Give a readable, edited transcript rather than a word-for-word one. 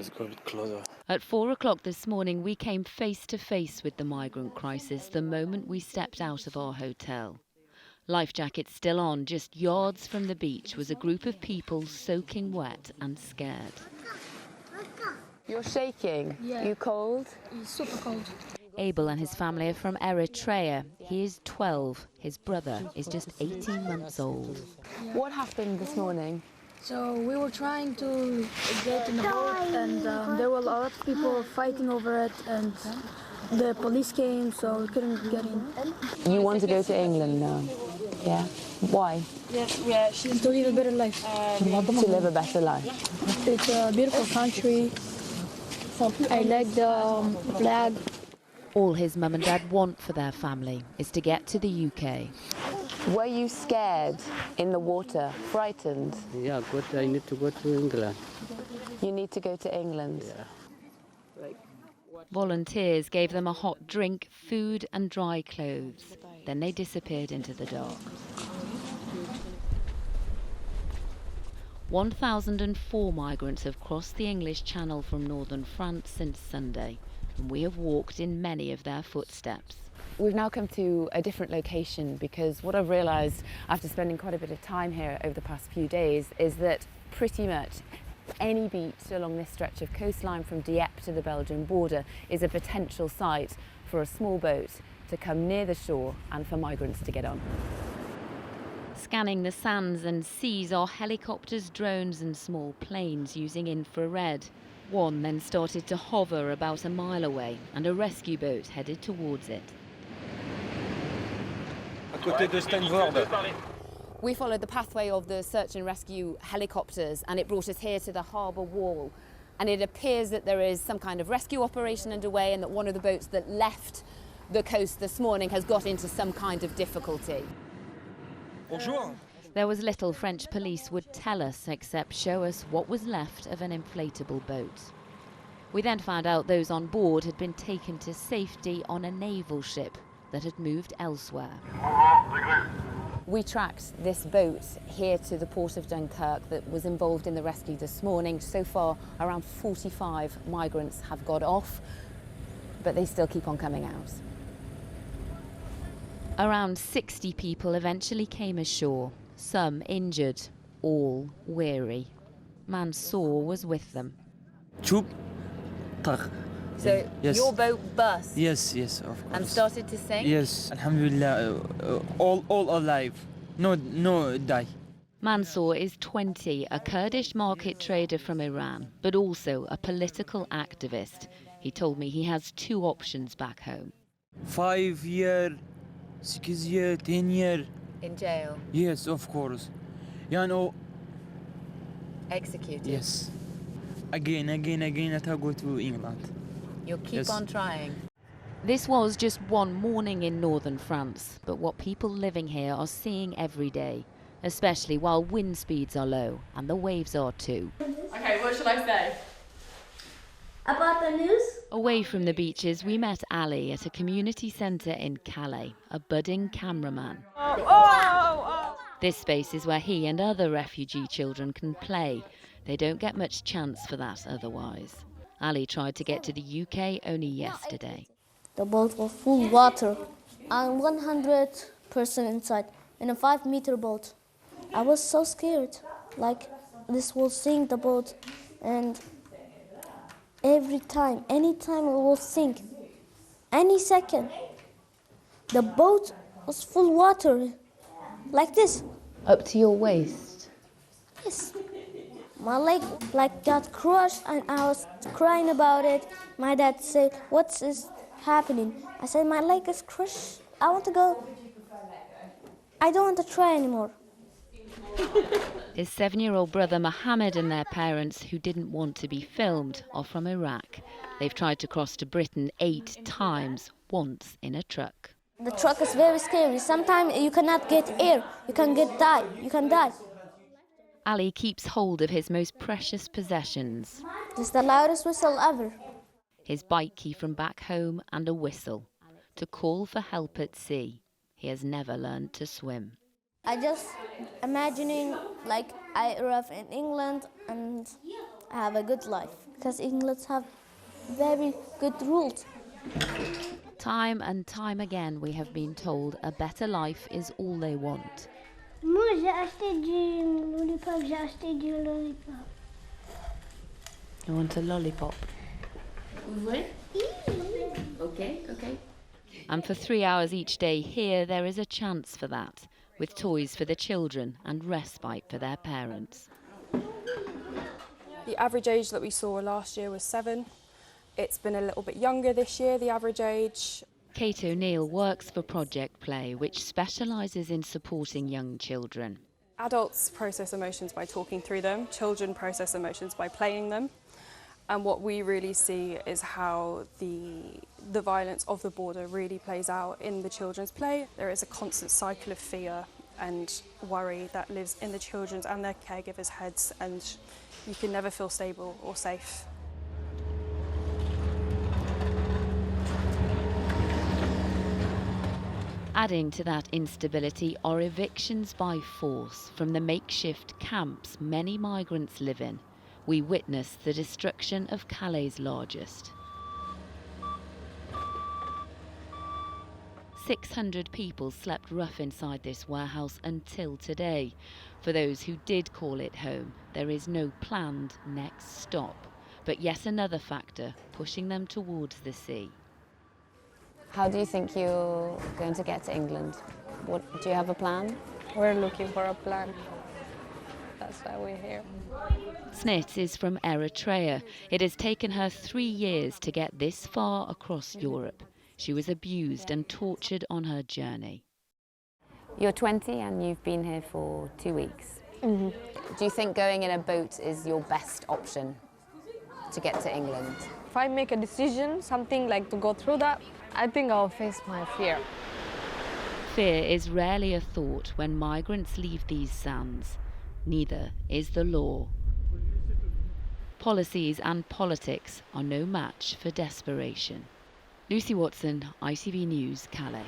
Let's go a bit closer. At 4 o'clock this morning, we came face to face with the migrant crisis the moment we stepped out of our hotel. Life jackets still on, just yards from the beach was a group of people soaking wet and scared. You're shaking? Yeah. You cold? It's super cold. Abel and his family are from Eritrea. He is 12. His brother is just 18 months old. Yeah. What happened this morning? So we were trying to get in the boat, and there were a lot of people fighting over it, and the police came, so we couldn't get in. You want to go to England now? Yeah. Why? To live a better life. To live a better life. It's a beautiful country. I like the flag. All his mum and dad want for their family is to get to the UK. Were you scared in the water? Frightened? Yeah, good. I need to go to England. You need to go to England? Yeah. Volunteers gave them a hot drink, food and dry clothes. Then they disappeared into the dark. 1,004 migrants have crossed the English Channel from northern France since Sunday, and we have walked in many of their footsteps. We've now come to a different location because what I've realised after spending quite a bit of time here over the past few days is that pretty much any beach along this stretch of coastline from Dieppe to the Belgian border is a potential site for a small boat to come near the shore and for migrants to get on. Scanning the sands and seas are helicopters, drones and small planes using infrared. One then started to hover about a mile away and a rescue boat headed towards it. We followed the pathway of the search and rescue helicopters and it brought us here to the harbour wall. And it appears that there is some kind of rescue operation underway and that one of the boats that left the coast this morning has got into some kind of difficulty. Bonjour. There was little French police would tell us except show us what was left of an inflatable boat. We then found out those on board had been taken to safety on a naval ship that had moved elsewhere. We tracked this boat here to the port of Dunkirk that was involved in the rescue this morning. So far, around 45 migrants have got off, but they still keep on coming out. Around 60 people eventually came ashore, some injured, all weary. Mansour was with them. Tube. So Yes. your boat burst Yes, of course. and started to sink? Yes, Alhamdulillah, all alive. No, die. Mansour is 20, a Kurdish market trader from Iran, but also a political activist. He told me he has two options back home. 5 year, 6 year, 10 year. In jail? Yes, of course. Yeah, no. Executed? Yes. Again, I go to England. You'll keep Yes. on trying? This was just one morning in northern France, but what people living here are seeing every day, especially while wind speeds are low and the waves are too. Okay, what should I say? About the news? Away from the beaches, we met Ali at a community centre in Calais, a budding cameraman. This space is where he and other refugee children can play. They don't get much chance for that otherwise. Ali tried to get to the UK only yesterday. The boat was full of water. I'm 100% inside in a 5-meter boat. I was so scared, like this will sink the boat, and anytime it will sink, any second. The boat was full of water, like this. Up to your waist? Yes. My leg got crushed and I was crying about it. My dad said, "What's this happening?" I said, "My leg is crushed. I want to go. I don't want to try anymore." His 7-year-old brother Mohammed and their parents, who didn't want to be filmed, are from Iraq. They've tried to cross to Britain 8 times, once in a truck. The truck is very scary. Sometimes you cannot get air. You can die. Ali keeps hold of his most precious possessions. This is the loudest whistle ever. His bike key from back home and a whistle to call for help at sea. He has never learned to swim. I just imagining like I arrive in England and have a good life because England have very good rules. Time and time again we have been told a better life is all they want. Moi, j'ai acheté du lollipop. You want a lollipop? Okay. And for 3 hours each day here, there is a chance for that, with toys for the children and respite for their parents. The average age that we saw last year was 7. It's been a little bit younger this year, the average age. Kate O'Neill works for Project Play, which specialises in supporting young children. Adults process emotions by talking through them, children process emotions by playing them. And what we really see is how the violence of the border really plays out in the children's play. There is a constant cycle of fear and worry that lives in the children's and their caregivers' heads, and you can never feel stable or safe. Adding to that instability are evictions by force from the makeshift camps many migrants live in. We witness the destruction of Calais' largest. 600 people slept rough inside this warehouse until today. For those who did call it home, there is no planned next stop, but yet another factor pushing them towards the sea. How do you think you're going to get to England? Do you have a plan? We're looking for a plan. That's why we're here. Snit is from Eritrea. It has taken her 3 years to get this far across Europe. She was abused and tortured on her journey. You're 20 and you've been here for 2 weeks. Mm-hmm. Do you think going in a boat is your best option to get to England? If I make a decision, something like to go through that, I think I'll face my fear. Fear is rarely a thought when migrants leave these sands. Neither is the law. Policies and politics are no match for desperation. Lucy Watson, ITV News, Calais.